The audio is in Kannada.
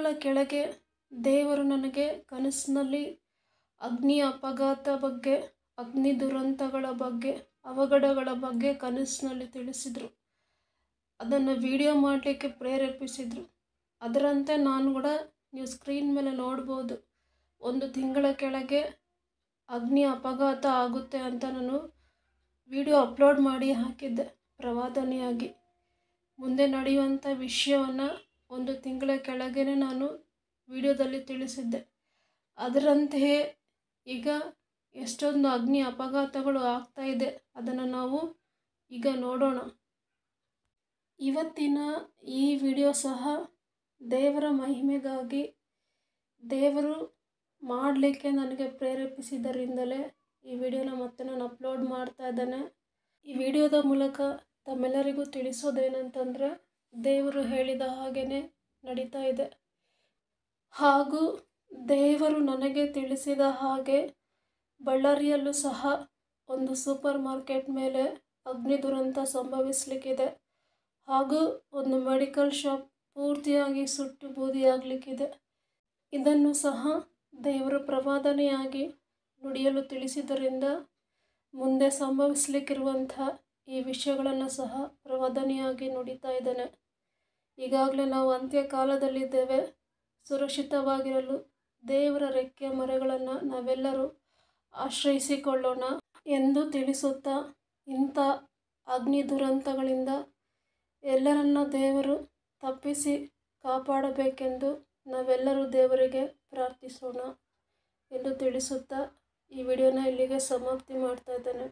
ತಿಂಗಳ ಕೆಳಗೆ ದೇವರು ನನಗೆ ಕನಸಿನಲ್ಲಿ ಅಗ್ನಿ ಅಪಘಾತ ಬಗ್ಗೆ, ಅಗ್ನಿ ದುರಂತಗಳ ಬಗ್ಗೆ, ಅವಘಡಗಳ ಬಗ್ಗೆ ಕನಸಿನಲ್ಲಿ ತಿಳಿಸಿದರು. ಅದನ್ನು ವಿಡಿಯೋ ಮಾಡಲಿಕ್ಕೆ ಪ್ರೇರೇಪಿಸಿದರು. ಅದರಂತೆ ನಾನು ಕೂಡ ನೀವು ಸ್ಕ್ರೀನ್ ಮೇಲೆ ನೋಡ್ಬೋದು, 1 ತಿಂಗಳ ಕೆಳಗೆ ಅಗ್ನಿ ಅಪಘಾತ ಆಗುತ್ತೆ ಅಂತ ನಾನು ವಿಡಿಯೋ ಅಪ್ಲೋಡ್ ಮಾಡಿ ಹಾಕಿದ್ದೆ ಪ್ರವಾದನೆಯಾಗಿ. ಮುಂದೆ ನಡೆಯುವಂಥ ವಿಷಯವನ್ನು 1 ತಿಂಗಳ ಕೆಳಗೆ ನಾನು ವಿಡಿಯೋದಲ್ಲಿ ತಿಳಿಸಿದ್ದೆ. ಅದರಂತೆಯೇ ಈಗ ಎಷ್ಟೊಂದು ಅಗ್ನಿ ಅಪಘಾತಗಳು ಆಗ್ತಾ ಇದೆ, ಅದನ್ನು ನಾವು ಈಗ ನೋಡೋಣ. ಇವತ್ತಿನ ಈ ವಿಡಿಯೋ ಸಹ ದೇವರ ಮಹಿಮೆಗಾಗಿ ದೇವರು ಮಾಡಲಿಕ್ಕೆ ನನಗೆ ಪ್ರೇರೇಪಿಸಿದ್ದರಿಂದಲೇ ಈ ವಿಡಿಯೋನ ಮತ್ತೆ ನಾನು ಅಪ್ಲೋಡ್ ಮಾಡ್ತಾ ಇದ್ದೇನೆ. ಈ ವಿಡಿಯೋದ ಮೂಲಕ ತಮ್ಮೆಲ್ಲರಿಗೂ ತಿಳಿಸೋದೇನಂತಂದರೆ, ದೇವರು ಹೇಳಿದ ಹಾಗೆಯೇ ನಡೀತಾ ಇದೆ. ಹಾಗೂ ದೇವರು ನನಗೆ ತಿಳಿಸಿದ ಹಾಗೆ ಬಳ್ಳಾರಿಯಲ್ಲೂ ಸಹ ಒಂದು ಸೂಪರ್ ಮಾರ್ಕೆಟ್ ಮೇಲೆ ಅಗ್ನಿ ದುರಂತ ಸಂಭವಿಸಲಿಕ್ಕಿದೆ. ಹಾಗೂ ಒಂದು ಮೆಡಿಕಲ್ ಶಾಪ್ ಪೂರ್ತಿಯಾಗಿ ಸುಟ್ಟು ಬೂದಿಯಾಗಲಿಕ್ಕಿದೆ. ಇದನ್ನು ಸಹ ದೇವರು ಪ್ರವಾದನೆಯಾಗಿ ನುಡಿಯಲು ತಿಳಿಸಿದ್ದರಿಂದ ಮುಂದೆ ಸಂಭವಿಸಲಿಕ್ಕಿರುವಂಥ ಈ ವಿಷಯಗಳನ್ನು ಸಹ ಪ್ರವಾದನೆಯಾಗಿ ನುಡಿತಾ ಇದ್ದೇನೆ. ಈಗಾಗಲೇ ನಾವು ಅಂತ್ಯಕಾಲದಲ್ಲಿದ್ದೇವೆ. ಸುರಕ್ಷಿತವಾಗಿರಲು ದೇವರ ರೆಕ್ಕೆಯ ಮರೆಗಳನ್ನು ನಾವೆಲ್ಲರೂ ಆಶ್ರಯಿಸಿಕೊಳ್ಳೋಣ ಎಂದು ತಿಳಿಸುತ್ತಾ, ಇಂಥ ಅಗ್ನಿ ದುರಂತಗಳಿಂದ ಎಲ್ಲರನ್ನ ದೇವರು ತಪ್ಪಿಸಿ ಕಾಪಾಡಬೇಕೆಂದು ನಾವೆಲ್ಲರೂ ದೇವರಿಗೆ ಪ್ರಾರ್ಥಿಸೋಣ ಎಂದು ತಿಳಿಸುತ್ತಾ ಈ ವಿಡಿಯೋನ ಇಲ್ಲಿಗೆ ಸಮಾಪ್ತಿ ಮಾಡ್ತಾ ಇದ್ದೇನೆ.